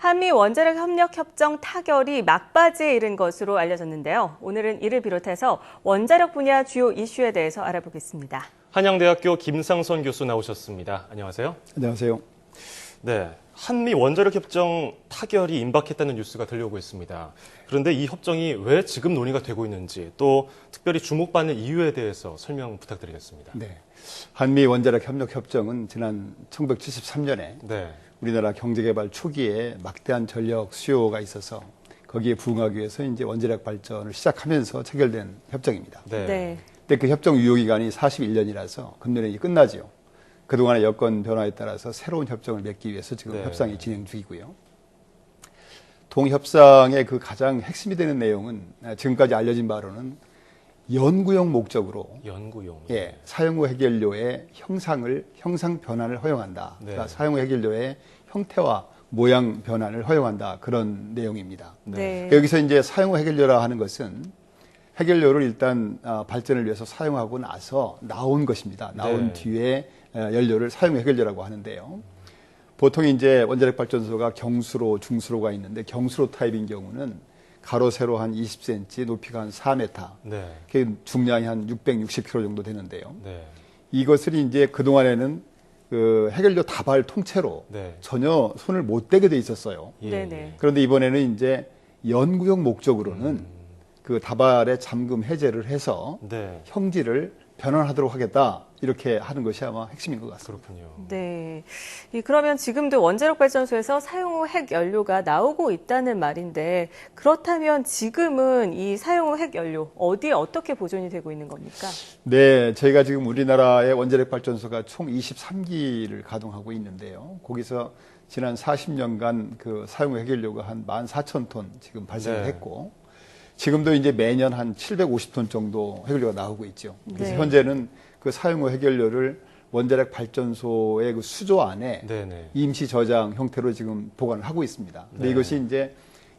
한미 원자력 협력 협정 타결이 막바지에 이른 것으로 알려졌는데요. 오늘은 이를 비롯해서 원자력 분야 주요 이슈에 대해서 알아보겠습니다. 한양대학교 김상선 교수 나오셨습니다. 안녕하세요. 안녕하세요. 네, 한미 원자력 협정 타결이 임박했다는 뉴스가 들려오고 있습니다. 그런데 이 협정이 왜 지금 논의가 되고 있는지, 또 특별히 주목받는 이유에 대해서 설명 부탁드리겠습니다. 네, 한미 원자력 협력 협정은 지난 1973년에 네. 우리나라 경제개발 초기에 막대한 전력 수요가 있어서 거기에 부응하기 위해서 이제 원자력 발전을 시작하면서 체결된 협정입니다. 네. 근데 그 협정 유효기간이 41년이라서 금년에 이제 끝나죠. 그동안의 여건 변화에 따라서 새로운 협정을 맺기 위해서 지금 협상이 진행 중이고요. 동협상의 그 가장 핵심이 되는 내용은 지금까지 알려진 바로는 연구용 목적으로 사용 후 해결료의 형상 변환을 허용한다. 그러니까 사용 후 해결료의 형태와 모양 변환을 허용한다. 그런 내용입니다. 여기서 이제 사용 후 해결료라 하는 것은 해결료를 일단 발전을 위해서 사용하고 나서 나온 것입니다. 나온 뒤에 연료를 사용 후 해결료라고 하는데요. 보통 이제 원자력 발전소가 경수로, 중수로가 있는데 경수로 타입인 경우는 가로 세로 한 20cm, 높이가 한 4m, 중량이 한 660kg 정도 되는데요. 이것을 이제 그 동안에는 그 해결료 다발 통째로 전혀 손을 못 대게 돼 있었어요. 그런데 이번에는 이제 연구용 목적으로는 그 다발의 잠금 해제를 해서 형질을 변환하도록 하겠다. 이렇게 하는 것이 아마 핵심인 것 같습니다. 그렇군요. 네. 그러면 지금도 원자력 발전소에서 사용 후 핵 연료가 나오고 있다는 말인데, 그렇다면 지금은 이 사용 후 핵 연료 어디에 어떻게 보존이 되고 있는 겁니까? 네, 저희가 지금 우리나라의 원자력 발전소가 총 23기를 가동하고 있는데요. 거기서 지난 40년간 그 사용 후 핵 연료가 한 14,000톤 지금 발생을 했고, 지금도 이제 매년 한 750톤 정도 해결료가 나오고 있죠. 그래서 현재는 그 사용 후 해결료를 원자력 발전소의 그 수조 안에 임시 저장 형태로 지금 보관을 하고 있습니다. 근데 이것이 이제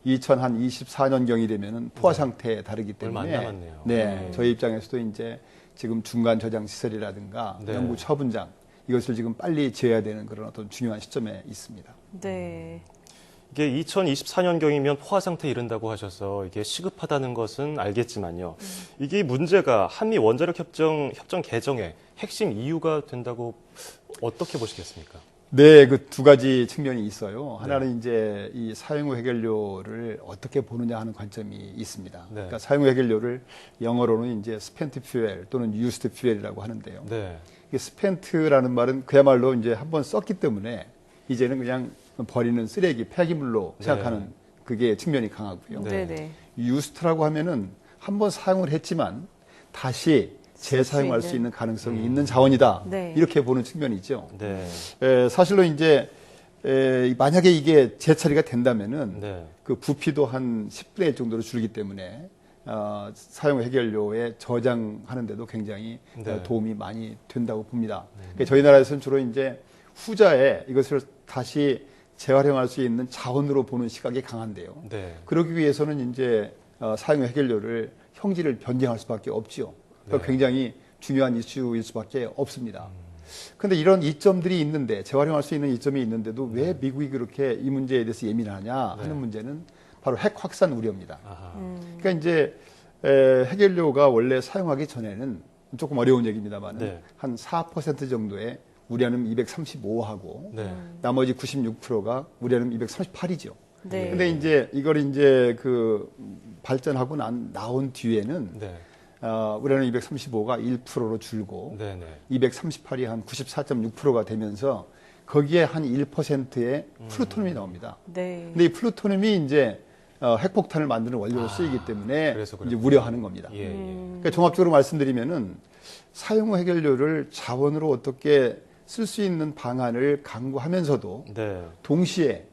2024년경이 되면은 포화 상태에 다르기 때문에 얼마 안 남았네요. 저희 입장에서도 이제 지금 중간 저장 시설이라든가 연구 처분장 이것을 지금 빨리 지어야 되는 그런 어떤 중요한 시점에 있습니다. 네. 이게 2024년경이면 포화 상태에 이른다고 하셔서 이게 시급하다는 것은 알겠지만요. 이게 문제가 한미 원자력 협정 개정의 핵심 이유가 된다고 어떻게 보시겠습니까? 네, 그 두 가지 측면이 있어요. 하나는 이제 이 사용 후 해결료를 어떻게 보느냐 하는 관점이 있습니다. 그러니까 사용 후 해결료를 영어로는 이제 spent fuel 또는 used fuel이라고 하는데요. 이 spent라는 말은 그야말로 이제 한번 썼기 때문에 이제는 그냥 버리는 쓰레기, 폐기물로 생각하는 그게 측면이 강하고요. used라고 하면은 한번 사용을 했지만 다시 재사용할 수 있는 가능성이 있는 자원이다. 이렇게 보는 측면이죠. 사실로 이제 만약에 이게 재처리가 된다면은 그 부피도 한 10분의 1 정도로 줄기 때문에 사용 해결료에 저장하는데도 굉장히 도움이 많이 된다고 봅니다. 저희 나라에서는 주로 이제 후자에 이것을 다시 재활용할 수 있는 자원으로 보는 시각이 강한데요. 그러기 위해서는 이제 사용 해결료를 형질을 변경할 수밖에 없지요. 굉장히 중요한 이슈일 수밖에 없습니다. 그런데 이런 이점들이 있는데 재활용할 수 있는 이점이 있는데도 왜 미국이 그렇게 이 문제에 대해서 예민하냐 하는 문제는 바로 핵 확산 우려입니다. 그러니까 이제 해결료가 원래 사용하기 전에는 조금 어려운 얘기입니다만 한 4% 정도의 우려는 235하고 나머지 96%가 우려는 238이죠. 근데 이제 이걸 이제 그 발전하고 나온 뒤에는 우려는 235가 1%로 줄고 238이 한 94.6%가 되면서 거기에 한 1%의 플루토늄이 나옵니다. 근데 이 플루토늄이 이제 핵폭탄을 만드는 원료로 쓰이기 때문에 이제 우려하는 겁니다. 그러니까 종합적으로 말씀드리면은 사용 후 해결료를 자원으로 어떻게 쓸 수 있는 방안을 강구하면서도 동시에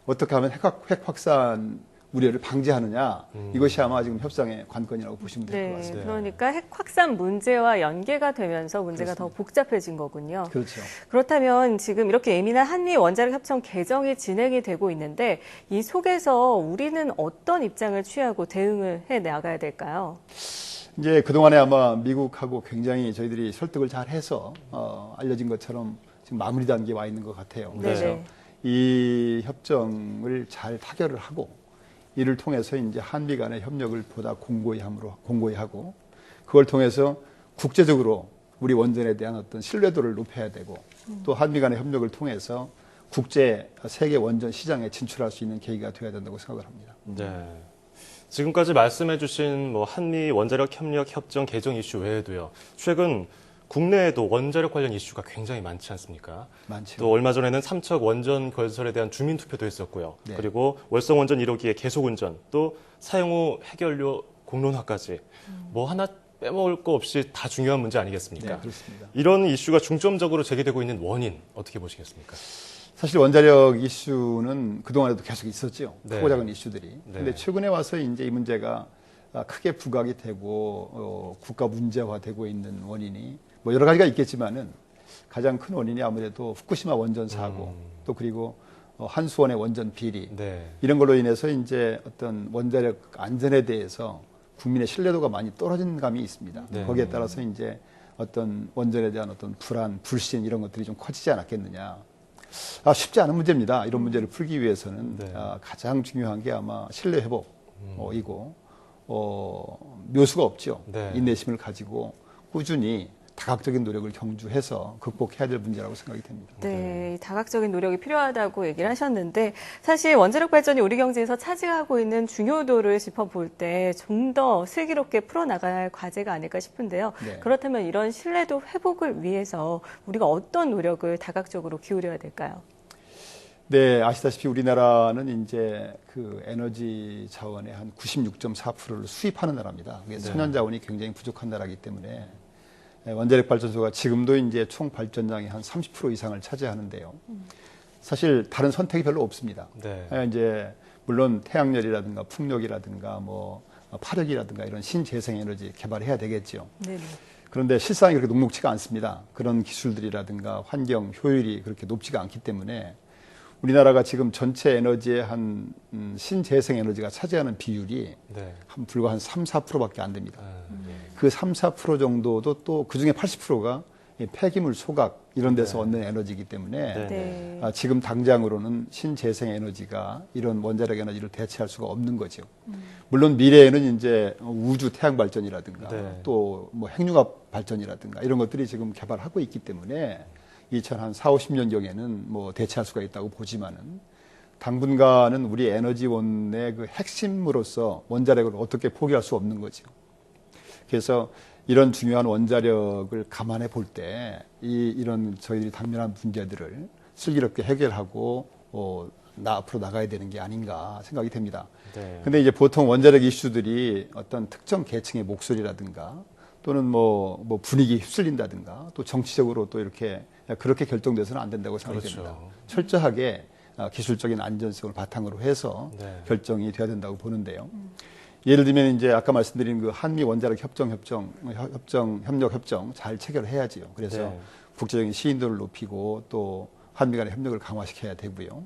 어떻게 하면 핵 확산 우려를 방지하느냐 이것이 아마 지금 협상의 관건이라고 보시면 될 것 같습니다. 그러니까 핵 확산 문제와 연계가 되면서 문제가 더 복잡해진 거군요. 그렇죠. 그렇다면 지금 이렇게 예민한 한미 원자력 협정 개정이 진행이 되고 있는데 이 속에서 우리는 어떤 입장을 취하고 대응을 해 나가야 될까요? 이제 그동안에 아마 미국하고 굉장히 저희들이 설득을 잘 해서 알려진 것처럼 지금 마무리 단계에 와 있는 것 같아요. 그래서 이 협정을 잘 타결을 하고 이를 통해서 이제 한미 간의 협력을 보다 공고히 하고 그걸 통해서 국제적으로 우리 원전에 대한 어떤 신뢰도를 높여야 되고 또 한미 간의 협력을 통해서 국제 세계 원전 시장에 진출할 수 있는 계기가 되어야 된다고 생각을 합니다. 네. 지금까지 말씀해주신 뭐 한미 원자력 협력 협정 개정 이슈 외에도요. 최근 국내에도 원자력 관련 이슈가 굉장히 많지 않습니까? 많죠. 또 얼마 전에는 삼척 원전 건설에 대한 주민투표도 했었고요. 네. 그리고 월성 원전 1호기의 계속운전, 또 사용 후 핵연료 공론화까지 뭐 하나 빼먹을 거 없이 다 중요한 문제 아니겠습니까? 네, 그렇습니다. 이런 이슈가 중점적으로 제기되고 있는 원인 어떻게 보시겠습니까? 사실 원자력 이슈는 그동안에도 계속 있었죠. 네. 크고 작은 이슈들이. 네. 그런데 최근에 와서 이제 이 문제가 크게 부각이 되고 국가 문제화되고 있는 원인이 뭐 여러 가지가 있겠지만은 가장 큰 원인이 아무래도 후쿠시마 원전 사고 또 그리고 한수원의 원전 비리 네. 이런 걸로 인해서 이제 어떤 원자력 안전에 대해서 국민의 신뢰도가 많이 떨어진 감이 있습니다. 네. 거기에 따라서 이제 어떤 원전에 대한 어떤 불안, 불신 이런 것들이 좀 커지지 않았겠느냐. 쉽지 않은 문제입니다. 이런 문제를 풀기 위해서는 네. 가장 중요한 게 아마 신뢰 회복이고 묘수가 없죠. 네. 인내심을 가지고 꾸준히 다각적인 노력을 경주해서 극복해야 될 문제라고 생각이 됩니다. 네, 이 다각적인 노력이 필요하다고 얘기를 하셨는데 사실 원자력 발전이 우리 경제에서 차지하고 있는 중요도를 짚어볼 때 좀 더 슬기롭게 풀어나가야 할 과제가 아닐까 싶은데요. 네. 그렇다면 이런 신뢰도 회복을 위해서 우리가 어떤 노력을 다각적으로 기울여야 될까요? 네, 아시다시피 우리나라는 이제 그 에너지 자원의 한 96.4%를 수입하는 나라입니다. 그게 천연 자원이 굉장히 부족한 나라이기 때문에 원자력 발전소가 지금도 이제 총 발전량의 한 30% 이상을 차지하는데요. 사실 다른 선택이 별로 없습니다. 네. 이제 물론 태양열이라든가 풍력이라든가 뭐 파력이라든가 이런 신재생 에너지 개발해야 되겠죠. 네. 그런데 실상이 그렇게 녹록지가 않습니다. 그런 기술들이라든가 환경 효율이 그렇게 높지가 않기 때문에 우리나라가 지금 전체 에너지의 한 신재생 에너지가 차지하는 비율이 네. 불과 한 3, 4%밖에 안 됩니다. 네. 그 3, 4% 정도도 또 그중에 80%가 폐기물 소각 이런 데서 얻는 에너지이기 때문에 네. 네. 지금 당장으로는 신재생 에너지가 이런 원자력 에너지를 대체할 수가 없는 거죠. 물론 미래에는 이제 우주 태양 발전이라든가 네. 또 뭐 핵융합 발전이라든가 이런 것들이 지금 개발하고 있기 때문에 2040, 50년경에는 뭐 대체할 수가 있다고 보지만은 당분간은 우리 에너지원의 그 핵심으로서 원자력을 어떻게 포기할 수 없는 거죠. 그래서 이런 중요한 원자력을 감안해 볼 때 이런 저희들이 당면한 문제들을 슬기롭게 해결하고 앞으로 나가야 되는 게 아닌가 생각이 됩니다. 네. 근데 이제 보통 원자력 이슈들이 어떤 특정 계층의 목소리라든가 또는 뭐 분위기에 휩쓸린다든가 또 정치적으로 또 이렇게 그렇게 결정돼서는 안 된다고 생각이 그렇죠. 됩니다. 철저하게 기술적인 안전성을 바탕으로 해서 네. 결정이 돼야 된다고 보는데요. 예를 들면 이제 아까 말씀드린 그 한미 원자력 협력 협정 잘 체결해야지요. 그래서 네. 국제적인 시인도를 높이고 또 한미 간의 협력을 강화시켜야 되고요.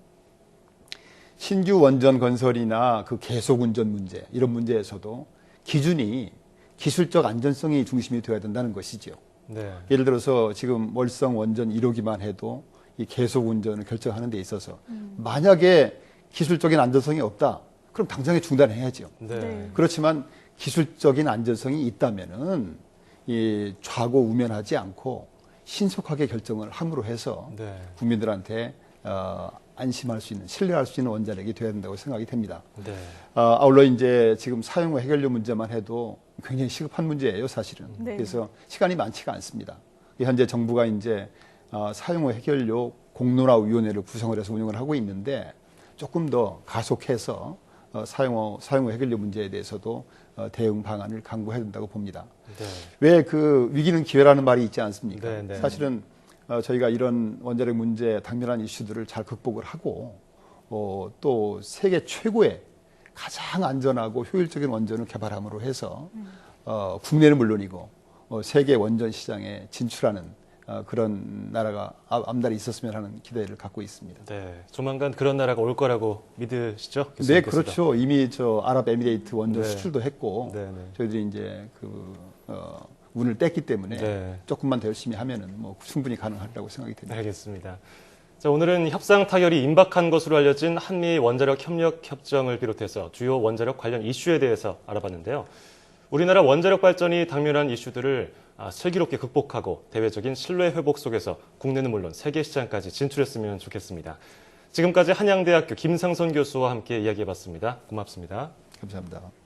신규 원전 건설이나 그 계속 운전 문제 이런 문제에서도 기준이 기술적 안전성이 중심이 되어야 된다는 것이죠. 네. 예를 들어서 지금 월성 원전 1호기만 해도 이 계속 운전을 결정하는 데 있어서 만약에 기술적인 안전성이 없다. 그럼 당장에 중단해야죠. 네. 네. 그렇지만 기술적인 안전성이 있다면은 이 좌고우면하지 않고 신속하게 결정을 함으로 해서 네. 국민들한테 안심할 수 있는, 신뢰할 수 있는 원자력이 되어야 된다고 생각이 됩니다. 네. 아울러 이제 지금 사용 후 해결료 문제만 해도 굉장히 시급한 문제예요, 사실은. 네. 그래서 시간이 많지가 않습니다. 현재 정부가 이제 사용 후 해결료 공론화위원회를 구성을 해서 운영을 하고 있는데 조금 더 가속해서 사용 후 해결료 문제에 대해서도 대응 방안을 강구해야 된다고 봅니다. 네. 왜 그 위기는 기회라는 말이 있지 않습니까? 네, 네. 사실은 저희가 이런 원자력 문제 당면한 이슈들을 잘 극복을 하고 또 세계 최고의 가장 안전하고 효율적인 원전을 개발함으로 해서 국내는 물론이고 세계 원전 시장에 진출하는 그런 나라가 앞날에 있었으면 하는 기대를 갖고 있습니다. 네. 조만간 그런 나라가 올 거라고 믿으시죠? 네, 교수님께서도? 그렇죠. 이미 아랍에미레이트 원전 네. 수출도 했고 네, 네. 저희들이 이제 운을 뗐기 때문에 네. 조금만 더 열심히 하면은 뭐 충분히 가능하다고 생각이 됩니다. 알겠습니다. 자, 오늘은 협상 타결이 임박한 것으로 알려진 한미 원자력 협력 협정을 비롯해서 주요 원자력 관련 이슈에 대해서 알아봤는데요. 우리나라 원자력 발전이 당면한 이슈들을 슬기롭게 극복하고 대외적인 신뢰 회복 속에서 국내는 물론 세계 시장까지 진출했으면 좋겠습니다. 지금까지 한양대학교 김상선 교수와 함께 이야기해봤습니다. 고맙습니다. 감사합니다.